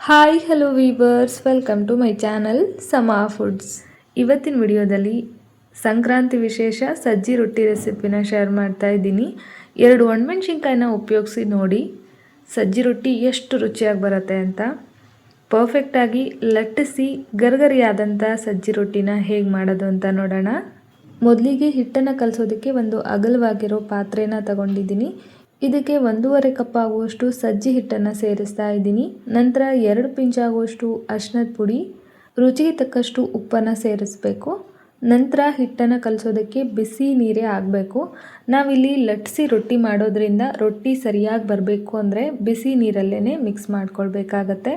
Hi hello viewers, welcome to my channel Sama foods. ಇವತ್ತಿನ ವಿಡಿಯೋದಲ್ಲಿ ಸಂಕ್ರಾಂತಿ ವಿಶೇಷ ಸಜ್ಜಿ ರೊಟ್ಟಿ ರೆಸಿಪಿನ ಶೇರ್ ಮಾಡ್ತಾ ಇದ್ದೀನಿ. 2 ಒಣಮೆಣ್ಸಿನ್ಕಾಯಿನ ಉಪಯೋಗಿಸಿ ನೋಡಿ ಸಜ್ಜಿ ರೊಟ್ಟಿ ಎಷ್ಟು ರುಚಿಯಾಗಿ ಬರುತ್ತೆ ಅಂತ. ಪರ್ಫೆಕ್ಟಾಗಿ ಲಟ್ಟಿಸಿ ಗರ್ಗರಿಯಾದಂಥ ಸಜ್ಜಿ ರೊಟ್ಟಿನ ಹೇಗೆ ಮಾಡೋದು ಅಂತ ನೋಡೋಣ. ಮೊದಲಿಗೆ ಹಿಟ್ಟನ್ನು ಕಲಸೋದಕ್ಕೆ ಒಂದು ಅಗಲವಾಗಿರೋ ಪಾತ್ರೆನ ತಗೊಂಡಿದ್ದೀನಿ. ಇದಕ್ಕೆ 1.5 ಕಪ್ ಆಗುವಷ್ಟು ಸಜ್ಜಿ ಹಿಟ್ಟನ್ನು ಸೇರಿಸ್ತಾ ಇದ್ದೀನಿ. ನಂತರ 2 ಪಿಂಚ್ ಆಗುವಷ್ಟು ಅರಿಶಿಣದ ಪುಡಿ, ರುಚಿಗೆ ತಕ್ಕಷ್ಟು ಉಪ್ಪನ್ನು ಸೇರಿಸಬೇಕು. ನಂತರ ಹಿಟ್ಟನ್ನು ಕಲಸೋದಕ್ಕೆ ಬಿಸಿ ನೀರೇ ಆಗಬೇಕು. ನಾವಿಲ್ಲಿ ಲಟ್ಟಿಸಿ ರೊಟ್ಟಿ ಮಾಡೋದ್ರಿಂದ ರೊಟ್ಟಿ ಸರಿಯಾಗಿ ಬರಬೇಕು ಅಂದರೆ ಬಿಸಿ ನೀರಲ್ಲೇ ಮಿಕ್ಸ್ ಮಾಡ್ಕೊಳ್ಬೇಕಾಗತ್ತೆ.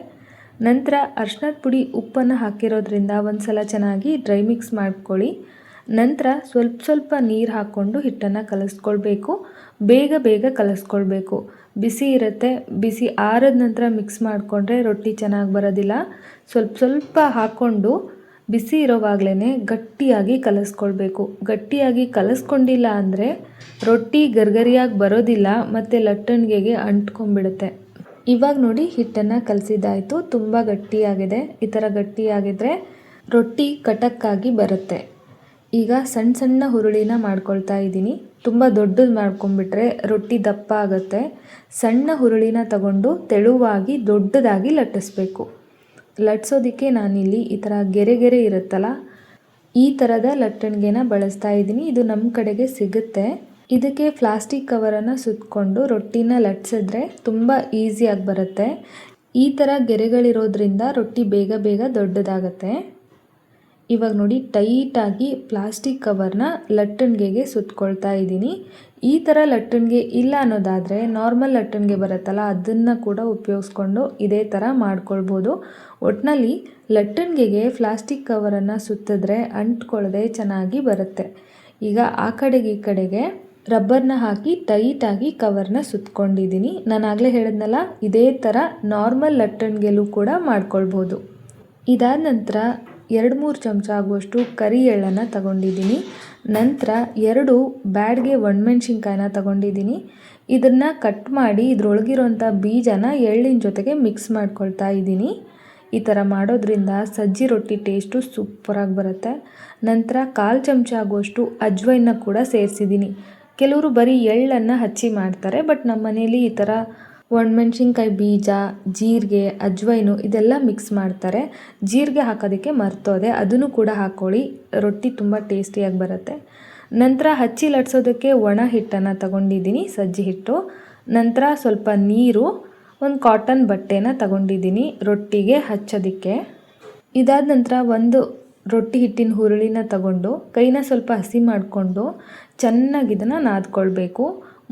ನಂತರ ಅರಿಶಿಣದ ಪುಡಿ ಉಪ್ಪನ್ನು ಹಾಕಿರೋದ್ರಿಂದ ಒಂದು ಸಲ ಚೆನ್ನಾಗಿ ಡ್ರೈ ಮಿಕ್ಸ್ ಮಾಡ್ಕೊಳ್ಳಿ. ನಂತರ ಸ್ವಲ್ಪ ನೀರು ಹಾಕ್ಕೊಂಡು ಹಿಟ್ಟನ್ನು ಕಲಿಸ್ಕೊಳ್ಬೇಕು. ಬೇಗ ಕಲಿಸ್ಕೊಳ್ಬೇಕು. ಬಿಸಿ ಇರುತ್ತೆ, ಬಿಸಿ ಆರಿದ ನಂತರ ಮಿಕ್ಸ್ ಮಾಡಿಕೊಂಡ್ರೆ ರೊಟ್ಟಿ ಚೆನ್ನಾಗಿ ಬರೋದಿಲ್ಲ. ಸ್ವಲ್ಪ ಹಾಕ್ಕೊಂಡು ಬಿಸಿ ಇರೋವಾಗಲೇ ಗಟ್ಟಿಯಾಗಿ ಕಲಿಸ್ಕೊಳ್ಬೇಕು. ಗಟ್ಟಿಯಾಗಿ ಕಲಿಸ್ಕೊಂಡಿಲ್ಲ ಅಂದರೆ ರೊಟ್ಟಿ ಗರ್ಗರಿಯಾಗಿ ಬರೋದಿಲ್ಲ ಮತ್ತು ಲಟ್ಟಣಿಗೆಗೆ ಅಂಟ್ಕೊಂಡ್ಬಿಡುತ್ತೆ. ಇವಾಗ ನೋಡಿ ಹಿಟ್ಟನ್ನು ಕಲಸಿದ್ದಾಯಿತು, ತುಂಬ ಗಟ್ಟಿಯಾಗಿದೆ. ಈ ಥರ ಗಟ್ಟಿಯಾಗಿದ್ದರೆ ರೊಟ್ಟಿ ಕಟಕ್ಕಾಗಿ ಬರುತ್ತೆ. ಈಗ ಸಣ್ಣ ಹುರುಳಿನ ಮಾಡ್ಕೊಳ್ತಾ ಇದ್ದೀನಿ. ತುಂಬ ದೊಡ್ಡದು ಮಾಡ್ಕೊಂಡ್ಬಿಟ್ರೆ ರೊಟ್ಟಿ ದಪ್ಪ ಆಗುತ್ತೆ. ಸಣ್ಣ ಹುರುಳಿನ ತಗೊಂಡು ತೆಳುವಾಗಿ ದೊಡ್ಡದಾಗಿ ಲಟ್ಟಿಸ್ಬೇಕು. ಲಟ್ಸೋದಕ್ಕೆ ನಾನಿಲ್ಲಿ ಈ ಥರ ಗೆರೆ ಇರುತ್ತಲ್ಲ, ಈ ಥರದ ಲಟ್ಟಣಿಗೆನ ಬಳಸ್ತಾ ಇದ್ದೀನಿ. ಇದು ನಮ್ಮ ಕಡೆಗೆ ಸಿಗುತ್ತೆ. ಇದಕ್ಕೆ ಪ್ಲಾಸ್ಟಿಕ್ ಕವರನ್ನು ಸುತ್ತಕೊಂಡು ರೊಟ್ಟಿನ ಲಟ್ಸಿದ್ರೆ ತುಂಬ ಈಸಿಯಾಗಿ ಬರುತ್ತೆ. ಈ ಥರ ಗೆರೆಗಳಿರೋದ್ರಿಂದ ರೊಟ್ಟಿ ಬೇಗ ದೊಡ್ಡದಾಗತ್ತೆ. ಇವಾಗ ನೋಡಿ ಟೈಟಾಗಿ ಪ್ಲಾಸ್ಟಿಕ್ ಕವರ್ನ ಲಟ್ಟಣಿಗೆಗೆ ಸುತ್ತಕೊಳ್ತಾ ಇದ್ದೀನಿ. ಈ ಥರ ಲಟ್ಟಣಿಗೆ ಇಲ್ಲ ಅನ್ನೋದಾದರೆ ನಾರ್ಮಲ್ ಲಟ್ಟಣಿಗೆ ಬರುತ್ತಲ್ಲ, ಅದನ್ನು ಕೂಡ ಉಪಯೋಗಿಸ್ಕೊಂಡು ಇದೇ ಥರ ಮಾಡ್ಕೊಳ್ಬೋದು. ಒಟ್ಟಿನಲ್ಲಿ ಲಟ್ಟಣಿಗೆಗೆ ಪ್ಲಾಸ್ಟಿಕ್ ಕವರನ್ನು ಸುತ್ತಿದ್ರೆ ಅಂಟ್ಕೊಳ್ಳದೆ ಚೆನ್ನಾಗಿ ಬರುತ್ತೆ. ಈಗ ಆ ಕಡೆಗೆ ಈ ಕಡೆಗೆ ರಬ್ಬರ್ನ ಹಾಕಿ ಟೈಟಾಗಿ ಕವರ್ನ ಸುತ್ತಕೊಂಡಿದ್ದೀನಿ. ನಾನು ಆಗಲೇ ಹೇಳಿದ್ನಲ್ಲ, ಇದೇ ಥರ ನಾರ್ಮಲ್ ಲಟ್ಟಣಿಗೆಲೂ ಕೂಡ ಮಾಡ್ಕೊಳ್ಬೋದು. ಇದಾದ ನಂತರ 2-3 ಚಮಚ ಆಗುವಷ್ಟು ಕರಿ ಎಳ್ಳನ್ನು ತಗೊಂಡಿದ್ದೀನಿ. ನಂತರ 2 ಬ್ಯಾಡ್ಗೆ ಒಣಮೆಣ್ಸಿನ್ಕಾಯಿನ ತಗೊಂಡಿದ್ದೀನಿ. ಇದನ್ನು ಕಟ್ ಮಾಡಿ ಇದರೊಳಗಿರೋಂಥ ಬೀಜನ ಎಳ್ಳಿನ ಜೊತೆಗೆ ಮಿಕ್ಸ್ ಮಾಡ್ಕೊಳ್ತಾ ಇದ್ದೀನಿ. ಈ ಥರ ಮಾಡೋದ್ರಿಂದ ಸಜ್ಜಿ ರೊಟ್ಟಿ ಟೇಸ್ಟು ಸೂಪರಾಗಿ ಬರುತ್ತೆ. ನಂತರ 1/4 ಚಮಚ ಆಗುವಷ್ಟು ಅಜ್ವೈನ ಕೂಡ ಸೇರಿಸಿದ್ದೀನಿ. ಕೆಲವರು ಬರೀ ಎಳ್ಳನ್ನು ಹಚ್ಚಿ ಮಾಡ್ತಾರೆ, ಬಟ್ ನಮ್ಮ ಮನೇಲಿ ಈ ಥರ ಒಣಮೆಣ್ಸಿನ್ಕಾಯಿ ಬೀಜ, ಜೀರಿಗೆ, ಅಜ್ವೈನು ಇದೆಲ್ಲ ಮಿಕ್ಸ್ ಮಾಡ್ತಾರೆ. ಜೀರಿಗೆ ಹಾಕೋದಕ್ಕೆ ಮರ್ತೋದೆ, ಅದನ್ನು ಕೂಡ ಹಾಕ್ಕೊಳ್ಳಿ. ರೊಟ್ಟಿ ತುಂಬ ಟೇಸ್ಟಿಯಾಗಿ ಬರುತ್ತೆ. ನಂತರ ಹಚ್ಚಿ ಲಟ್ಸೋದಕ್ಕೆ ಒಣ ಹಿಟ್ಟನ್ನು ತಗೊಂಡಿದ್ದೀನಿ, ಸಜ್ಜಿ ಹಿಟ್ಟು. ನಂತರ ಸ್ವಲ್ಪ ನೀರು, ಒಂದು ಕಾಟನ್ ಬಟ್ಟೆನ ತಗೊಂಡಿದ್ದೀನಿ ರೊಟ್ಟಿಗೆ ಹಚ್ಚೋದಕ್ಕೆ. ಇದಾದ ನಂತರ ಒಂದು ರೊಟ್ಟಿ ಹಿಟ್ಟಿನ ಹುರುಳಿನ ತಗೊಂಡು ಕೈನ ಸ್ವಲ್ಪ ಹಸಿ ಮಾಡಿಕೊಂಡು ಚೆನ್ನಾಗಿ ಇದನ್ನು ನಾದ್ಕೊಳ್ಬೇಕು.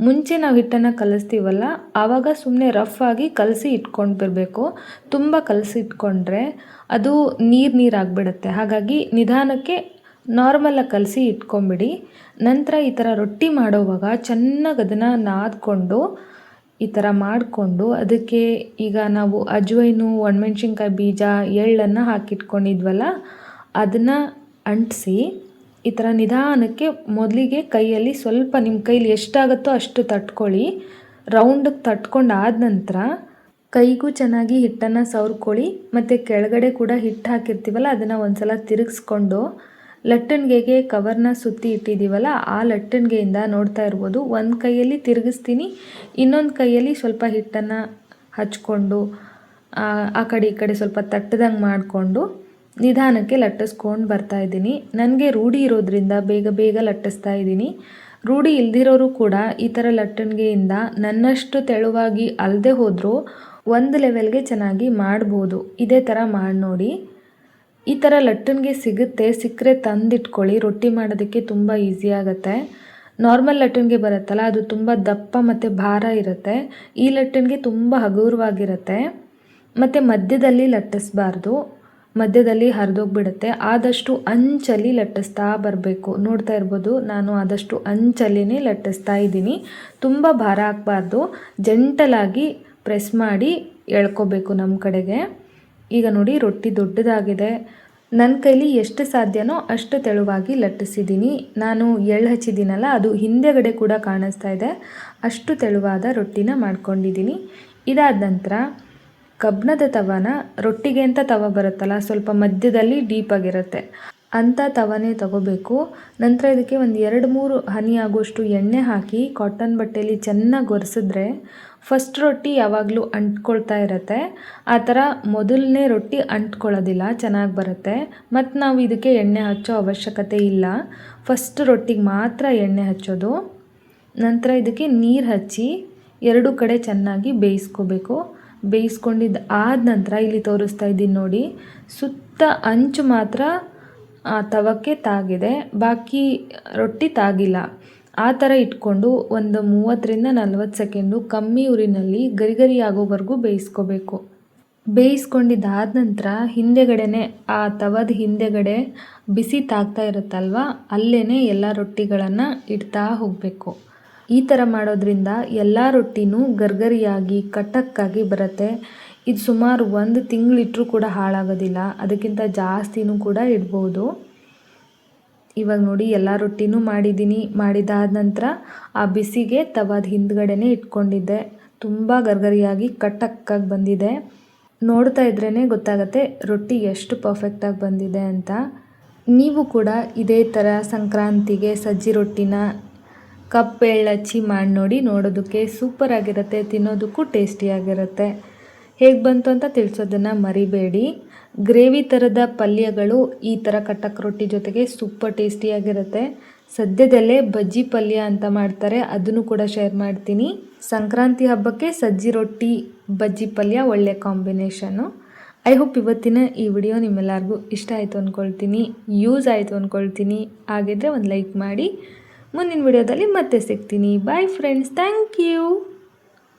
ಮುಂಚೆ ನಾವು ಹಿಟ್ಟನ್ನು ಕಲಿಸ್ತೀವಲ್ಲ, ಆವಾಗ ಸುಮ್ಮನೆ ರಫ್ ಆಗಿ ಕಲಸಿ ಇಟ್ಕೊಂಡು ಬರಬೇಕು. ತುಂಬ ಕಲಸಿ ಇಟ್ಕೊಂಡ್ರೆ ಅದು ನೀರಾಗಿಬಿಡುತ್ತೆ. ಹಾಗಾಗಿ ನಿಧಾನಕ್ಕೆ ನಾರ್ಮಲಾಗಿ ಕಲಸಿ ಇಟ್ಕೊಂಬಿಡಿ. ನಂತರ ಈ ಥರ ರೊಟ್ಟಿ ಮಾಡೋವಾಗ ಚೆನ್ನಾಗಿ ಅದನ್ನು ನಾದ್ಕೊಂಡು ಈ ಥರ ಮಾಡಿಕೊಂಡು ಅದಕ್ಕೆ ಈಗ ನಾವು ಅಜ್ವೈನು, ಒಣಮೆಣ್ಸಿನ್ಕಾಯಿ ಬೀಜ, ಎಳ್ಳನ್ನು ಹಾಕಿಟ್ಕೊಂಡಿದ್ವಲ್ಲ ಅದನ್ನು ಅಂಟಿಸಿ ಈ ಥರ ನಿಧಾನಕ್ಕೆ ಮೊದಲಿಗೆ ಕೈಯಲ್ಲಿ ಸ್ವಲ್ಪ ನಿಮ್ಮ ಕೈಲಿ ಎಷ್ಟಾಗುತ್ತೋ ಅಷ್ಟು ತಟ್ಕೊಳ್ಳಿ. ರೌಂಡಿಗೆ ತಟ್ಕೊಂಡು ಆದ ನಂತರ ಕೈಗೂ ಚೆನ್ನಾಗಿ ಹಿಟ್ಟನ್ನು ಸವರ್ಕೊಳ್ಳಿ. ಮತ್ತು ಕೆಳಗಡೆ ಕೂಡ ಹಿಟ್ಟು ಹಾಕಿರ್ತೀವಲ್ಲ ಅದನ್ನು ಒಂದು ಸಲ ತಿರುಗಿಸ್ಕೊಂಡು ಲಟ್ಟಣಿಗೆಗೆ ಕವರ್ನ ಸುತ್ತಿ ಇಟ್ಟಿದ್ದೀವಲ್ಲ ಆ ಲಟ್ಟಣಿಗೆಯಿಂದ ನೋಡ್ತಾ ಇರ್ಬೋದು, ಒಂದು ಕೈಯಲ್ಲಿ ತಿರುಗಿಸ್ತೀನಿ, ಇನ್ನೊಂದು ಕೈಯಲ್ಲಿ ಸ್ವಲ್ಪ ಹಿಟ್ಟನ್ನು ಹಚ್ಕೊಂಡು ಆ ಕಡೆ ಈ ಕಡೆ ಸ್ವಲ್ಪ ತಟ್ಟದಂಗೆ ಮಾಡಿಕೊಂಡು ನಿಧಾನಕ್ಕೆ ಲಟ್ಟಿಸ್ಕೊಂಡು ಬರ್ತಾಯಿದ್ದೀನಿ. ನನಗೆ ರೂಢಿ ಇರೋದ್ರಿಂದ ಬೇಗ ಲಟ್ಟಿಸ್ತಾ ಇದ್ದೀನಿ. ರೂಢಿ ಇಲ್ದಿರೋರು ಕೂಡ ಈ ಥರ ಲಟ್ಟಣಿಗೆಯಿಂದ ನನ್ನಷ್ಟು ತೆಳುವಾಗಿ ಅಲ್ಲದೆ ಹೋದರೂ ಒಂದು ಲೆವೆಲ್ಗೆ ಚೆನ್ನಾಗಿ ಮಾಡ್ಬೋದು. ಇದೇ ಥರ ಮಾಡಿ ನೋಡಿ. ಈ ಥರ ಲಟ್ಟಣಿಗೆ ಸಿಕ್ಕರೆ ತಂದಿಟ್ಕೊಳ್ಳಿ. ರೊಟ್ಟಿ ಮಾಡೋದಕ್ಕೆ ತುಂಬ ಈಸಿ ಆಗುತ್ತೆ. ನಾರ್ಮಲ್ ಲಟ್ಟಣಿಗೆ ಬರುತ್ತಲ್ಲ, ಅದು ತುಂಬ ದಪ್ಪ ಮತ್ತು ಭಾರ ಇರುತ್ತೆ. ಈ ಲಟ್ಟಣಿಗೆ ತುಂಬ ಹಗುರವಾಗಿರುತ್ತೆ. ಮತ್ತು ಮಧ್ಯದಲ್ಲಿ ಲಟ್ಟಿಸ್ಬಾರ್ದು, ಮಧ್ಯದಲ್ಲಿ ಹರಿದೋಗ್ಬಿಡುತ್ತೆ. ಆದಷ್ಟು ಅಂಚಲ್ಲಿ ಲಟ್ಟಿಸ್ತಾ ಬರಬೇಕು. ನೋಡ್ತಾ ಇರ್ಬೋದು, ನಾನು ಆದಷ್ಟು ಅಂಚಲ್ಲಿನೇ ಲಟ್ಟಿಸ್ತಾ ಇದ್ದೀನಿ. ತುಂಬ ಭಾರ ಹಾಕಬಾರ್ದು, ಜೆಂಟಲಾಗಿ ಪ್ರೆಸ್ ಮಾಡಿ ಎಳ್ಕೋಬೇಕು ನಮ್ಮ ಕಡೆಗೆ. ಈಗ ನೋಡಿ ರೊಟ್ಟಿ ದೊಡ್ಡದಾಗಿದೆ. ನನ್ನ ಕೈಲಿ ಎಷ್ಟು ಸಾಧ್ಯನೋ ಅಷ್ಟು ತೆಳುವಾಗಿ ಲಟ್ಟಿಸಿದ್ದೀನಿ. ನಾನು ಎಳ್ಳು ಹಚ್ಚಿದ್ದೀನಲ್ಲ, ಅದು ಹಿಂದೆಗಡೆ ಕೂಡ ಕಾಣಿಸ್ತಾ ಇದೆ. ಅಷ್ಟು ತೆಳುವಾದ ರೊಟ್ಟಿನ ಮಾಡ್ಕೊಂಡಿದ್ದೀನಿ. ಇದಾದ ನಂತರ ಕಬ್ಬಿಣದ ತವನ ರೊಟ್ಟಿಗೆ ಅಂತ ತವ ಬರುತ್ತಲ್ಲ, ಸ್ವಲ್ಪ ಮಧ್ಯದಲ್ಲಿ ಡೀಪಾಗಿರುತ್ತೆ ಅಂಥ ತವನೇ ತಗೋಬೇಕು. ನಂತರ ಇದಕ್ಕೆ ಒಂದು 2-3 ಹನಿ ಆಗುವಷ್ಟು ಎಣ್ಣೆ ಹಾಕಿ ಕಾಟನ್ ಬಟ್ಟೆಯಲ್ಲಿ ಚೆನ್ನಾಗಿ ಒರೆಸಿದ್ರೆ ಫಸ್ಟ್ ರೊಟ್ಟಿ ಯಾವಾಗಲೂ ಅಂಟ್ಕೊಳ್ತಾ ಇರುತ್ತೆ. ಆ ಥರ ಮೊದಲನೇ ರೊಟ್ಟಿ ಅಂಟ್ಕೊಳ್ಳೋದಿಲ್ಲ, ಚೆನ್ನಾಗಿ ಬರುತ್ತೆ. ಮತ್ತು ನಾವು ಇದಕ್ಕೆ ಎಣ್ಣೆ ಹಚ್ಚೋ ಅವಶ್ಯಕತೆ ಇಲ್ಲ, ಫಸ್ಟ್ ರೊಟ್ಟಿಗೆ ಮಾತ್ರ ಎಣ್ಣೆ ಹಚ್ಚೋದು. ನಂತರ ಇದಕ್ಕೆ ನೀರು ಹಚ್ಚಿ 2 ಕಡೆ ಚೆನ್ನಾಗಿ ಬೇಯಿಸ್ಕೋಬೇಕು. ಬೇಯಿಸ್ಕೊಂಡಿದ್ದು ಆದ ನಂತರ ಇಲ್ಲಿ ತೋರಿಸ್ತಾ ಇದ್ದೀನಿ ನೋಡಿ, ಸುತ್ತ ಅಂಚು ಮಾತ್ರ ಆ ತವಕ್ಕೆ ತಾಗಿದೆ, ಬಾಕಿ ರೊಟ್ಟಿ ತಾಗಿಲ್ಲ. ಆ ಥರ ಇಟ್ಕೊಂಡು ಒಂದು 30-40 ಸೆಕೆಂಡು ಕಮ್ಮಿ ಉರಿನಲ್ಲಿ ಗರಿ ಆಗೋವರೆಗೂ ಬೇಯಿಸ್ಕೋಬೇಕು. ಬೇಯಿಸ್ಕೊಂಡಿದ್ದಾದ ನಂತರ ಹಿಂದೆಗಡೆನೇ ಆ ತವದ ಹಿಂದೆಗಡೆ ಬಿಸಿ ತಾಗ್ತಾ ಇರುತ್ತಲ್ವ, ಅಲ್ಲೇ ಎಲ್ಲ ರೊಟ್ಟಿಗಳನ್ನು ಇಡ್ತಾ ಹೋಗಬೇಕು. ಈ ಥರ ಮಾಡೋದ್ರಿಂದ ಎಲ್ಲ ರೊಟ್ಟಿನೂ ಗರ್ಗರಿಯಾಗಿ ಕಟಕ್ಕಾಗಿ ಬರುತ್ತೆ. ಇದು ಸುಮಾರು 1 ತಿಂಗಳಿಟ್ಟರೂ ಕೂಡ ಹಾಳಾಗೋದಿಲ್ಲ, ಅದಕ್ಕಿಂತ ಜಾಸ್ತಿನೂ ಕೂಡ ಇಡ್ಬೋದು. ಇವಾಗ ನೋಡಿ ಎಲ್ಲ ರೊಟ್ಟಿನೂ ಮಾಡಿದ್ದೀನಿ. ಮಾಡಿದಾದ ನಂತರ ಆ ಬಿಸಿಗೆ ತವದ ಹಿಂದ್ಗಡೆನೇ ಇಟ್ಕೊಂಡಿದ್ದೆ. ತುಂಬ ಗರ್ಗರಿಯಾಗಿ ಕಟಕ್ಕಾಗಿ ಬಂದಿದೆ. ನೋಡ್ತಾ ಇದ್ರೇ ಗೊತ್ತಾಗುತ್ತೆ ರೊಟ್ಟಿ ಎಷ್ಟು ಪರ್ಫೆಕ್ಟಾಗಿ ಬಂದಿದೆ ಅಂತ. ನೀವು ಕೂಡ ಇದೇ ಥರ ಸಂಕ್ರಾಂತಿಗೆ ಸಜ್ಜಿ ರೊಟ್ಟಿನ ಕಪ್ ಎಳ್ಳಚ್ಚಿ ಮಾಡಿ ನೋಡಿ, ನೋಡೋದಕ್ಕೆ ಸೂಪರ್ ಆಗಿರುತ್ತೆ, ತಿನ್ನೋದಕ್ಕೂ ಟೇಸ್ಟಿಯಾಗಿರುತ್ತೆ. ಹೇಗೆ ಬಂತು ಅಂತ ತಿಳಿಸೋದನ್ನು ಮರಿಬೇಡಿ. ಗ್ರೇವಿ ಥರದ ಪಲ್ಯಗಳು ಈ ಥರ ಕಟಕ್ ರೊಟ್ಟಿ ಜೊತೆಗೆ ಸೂಪರ್ ಟೇಸ್ಟಿಯಾಗಿರುತ್ತೆ. ಸದ್ಯದಲ್ಲೇ ಬಜ್ಜಿ ಪಲ್ಯ ಅಂತ ಮಾಡ್ತಾರೆ, ಅದನ್ನು ಕೂಡ ಶೇರ್ ಮಾಡ್ತೀನಿ. ಸಂಕ್ರಾಂತಿ ಹಬ್ಬಕ್ಕೆ ಸಜ್ಜಿ ರೊಟ್ಟಿ ಬಜ್ಜಿ ಪಲ್ಯ ಒಳ್ಳೆ ಕಾಂಬಿನೇಷನ್ನು. ಐ ಹೋಪ್ ಇವತ್ತಿನ ಈ ವಿಡಿಯೋ ನಿಮ್ಮೆಲ್ಲರಿಗೂ ಇಷ್ಟ ಆಯಿತು ಅಂದ್ಕೊಳ್ತೀನಿ, ಯೂಸ್ ಆಯಿತು ಅಂದ್ಕೊಳ್ತೀನಿ. ಹಾಗಿದ್ರೆ ಒಂದು ಲೈಕ್ ಮಾಡಿ. ಮುಂದಿನ ವಿಡಿಯೋದಲ್ಲಿ ಮತ್ತೆ ಸಿಗ್ತೀನಿ. Bye friends, thank you.